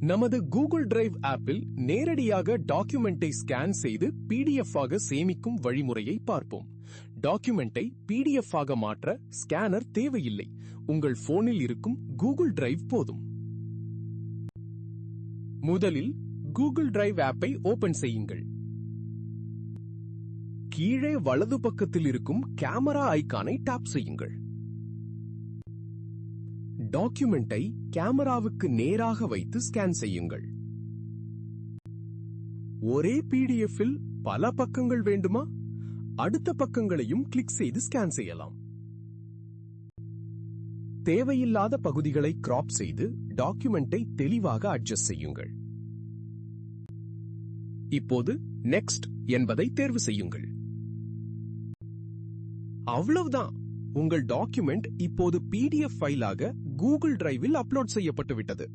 நமது Google drive ஆப்பில் நேரடியாக டாக்குமெண்டை ஸ்கேன் செய்து பிடிஎஃப் ஆக சேமிக்கும் வழிமுறையை பார்ப்போம். டாக்குமெண்டை பிடிஎஃப் ஆக மாற்ற ஸ்கேனர் தேவையில்லை. உங்கள் போனில் இருக்கும் கூகுள் டிரைவ் போதும். முதலில் கூகுள் டிரைவ் ஆப்பை ஓபன் செய்யுங்கள். கீழே வலது பக்கத்தில் இருக்கும் கேமரா ஐகானை டாப் செய்யுங்கள். டாக்குமெண்டை கேமராவுக்கு நேராக வைத்து ஸ்கேன் செய்யுங்கள். ஒரே பிடிஎஃப்பில் பல பக்கங்கள் வேண்டுமா? அடுத்த பக்கங்களையும் கிளிக் செய்து ஸ்கேன் செய்யலாம். தேவையில்லாத பகுதிகளை கிராப் செய்து டாக்குமெண்டை தெளிவாக அட்ஜஸ்ட் செய்யுங்கள். இப்போது நெக்ஸ்ட் என்பதை தேர்வு செய்யுங்கள். அவ்வளவுதான், உங்கள் டாக்குமெண்ட் இப்போது பிடிஎஃப் ஃபைலாக கூகுள் டிரைவில் அப்லோட் செய்யப்பட்டு விட்டது.